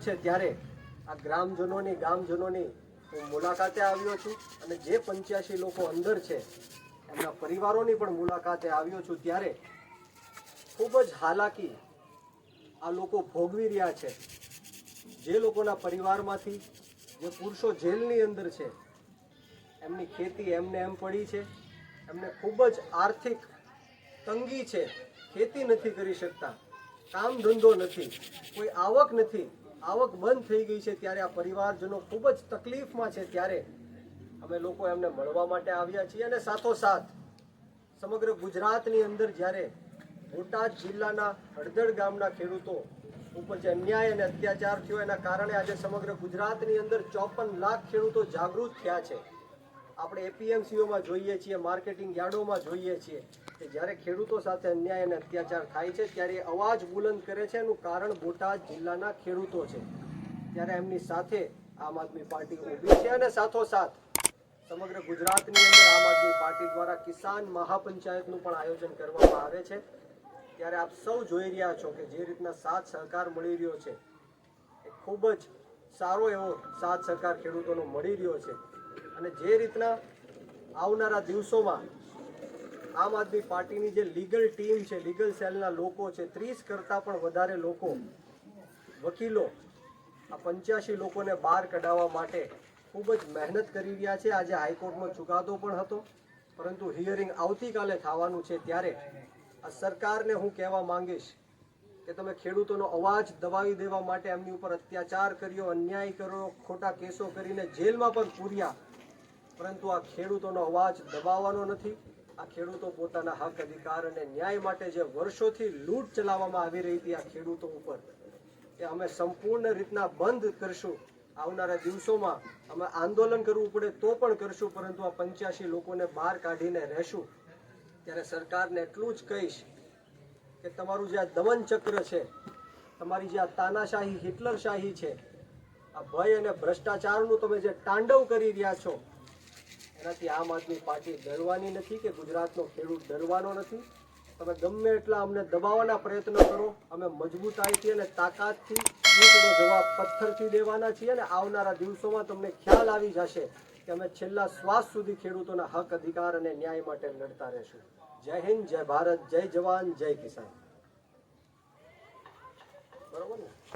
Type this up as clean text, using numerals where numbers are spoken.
છે ત્યારે આ ગામજનોની હું મુલાકાતે આવ્યો છું અને જે 85 લોકો અંદર છે એમના પરિવારોની પણ મુલાકાતે આવ્યો છું ત્યારે ખૂબ જ હાલાકી આ લોકો ભોગવી રહ્યા છે। જે લોકોના પરિવારમાંથી જે પુરુષો જેલની અંદર છે એમની ખેતી એમને એમ પડી છે, એમને ખૂબ જ આર્થિક તંગી છે, ખેતી નથી કરી શકતા, કામ ધંધો નથી, કોઈ આવક નથી, આવક બંધ થઈ ગઈ છે ત્યારે આ પરિવારજનો ખૂબ જ તકલીફમાં છે ત્યારે અમે લોકો એમને મળવા માટે આવ્યા છીએ। અને સાથોસાથ સમગ્ર ગુજરાતની અંદર જ્યારે બોટાદ જિલ્લાના હળદળ ગામના ખેડૂતો ઉપર જે અન્યાય અને અત્યાચાર થયો એના કારણે આજે સમગ્ર ગુજરાતની અંદર 54 લાખ ખેડૂતો જાગૃત થયા છે। આપણે એપીએમસીઓમાં જોઈએ છીએ, માર્કેટિંગ યાર્ડોમાં જોઈએ છીએ કે જ્યારે ખેડૂતો સાથે અન્યાય અને અત્યાચાર થાય છે ત્યારે અવાજ બુલંદ કરે છે। એનું કારણ બોટાદ જિલ્લાના ખેડૂતો છે ત્યારે એમની સાથે આમ આદમી પાર્ટી ઊભી છે। અને સાથોસાથ સમગ્ર ગુજરાતની અંદર આમ આદમી પાર્ટી દ્વારા કિસાન મહાપંચાયતનું પણ આયોજન કરવામાં આવે છે ત્યારે આપ સૌ જોઈ રહ્યા છો કે જે રીતના સાથ સહકાર મળી રહ્યો છે એ ખૂબ જ સારો એવો સાથ સહકાર ખેડૂતોનો મળી રહ્યો છે। અને જે રીતના આવનારા દિવસોમાં આમ આદમી પાર્ટીની જે લીગલ ટીમ છે, લીગલ સેલના લોકો છે, 30 કરતાં પણ વધારે લોકો વકીલો આ 85 લોકોને બહાર કઢાવવા માટે ખૂબ જ મહેનત કરી રહ્યા છે। આજે હાઈકોર્ટનો ચુકાદો પણ હતો પરંતુ હિયરિંગ આવતીકાલે થવાનું છે ત્યારે આ સરકારને હું કહેવા માંગીશ કે તમે ખેડૂતોનો અવાજ દબાવી દેવા માટે એમની ઉપર અત્યાચાર કર્યો, અન્યાય કર્યો, ખોટા કેસો કરીને જેલમાં પણ પૂર્યા, પરંતુ આ ખેડૂતોનો અવાજ દબાવવાનો નથી। આ ખેડૂતો પોતાના હક અધિકાર અને ન્યાય માટે જે વર્ષોથી લૂંટ ચલાવવામાં આવી રહી હતી આ ખેડૂતો ઉપર એ અમે સંપૂર્ણ રીતના બંધ કરશું। આવનારા દિવસોમાં અમે આંદોલન કરવું પડે તો પણ કરશું, પરંતુ આ 85 લોકોને બહાર કાઢીને રહેશું। ત્યારે સરકારને એટલું જ કહીશ કે તમારું જે આ દમન ચક્ર છે, તમારી જે આ તાનાશાહી હિટલરશાહી છે, આ ભય અને ભ્રષ્ટાચારનું તમે જે તાંડવ કરી રહ્યા છો એનાથી આમ આદમી પાર્ટી ડરવાની નથી કે ગુજરાતનો ખેડૂત ડરવાનો નથી। તમે ગમે એટલા અમને દબાવવાના પ્રયત્નો કરો, અમે મજબૂતાઈથી અને તાકાતથી ઈંટનો જવાબ પથ્થરથી દેવાના છીએ। અને આવનારા દિવસોમાં તમને ખ્યાલ આવી જશે કે અમે છેલ્લા શ્વાસ સુધી ખેડૂતોના હક અધિકાર અને ન્યાય માટે લડતા રહેશું। જય હિન્દ, જય ભારત, જય જવાન, જય કિસાન। બરોબર ને?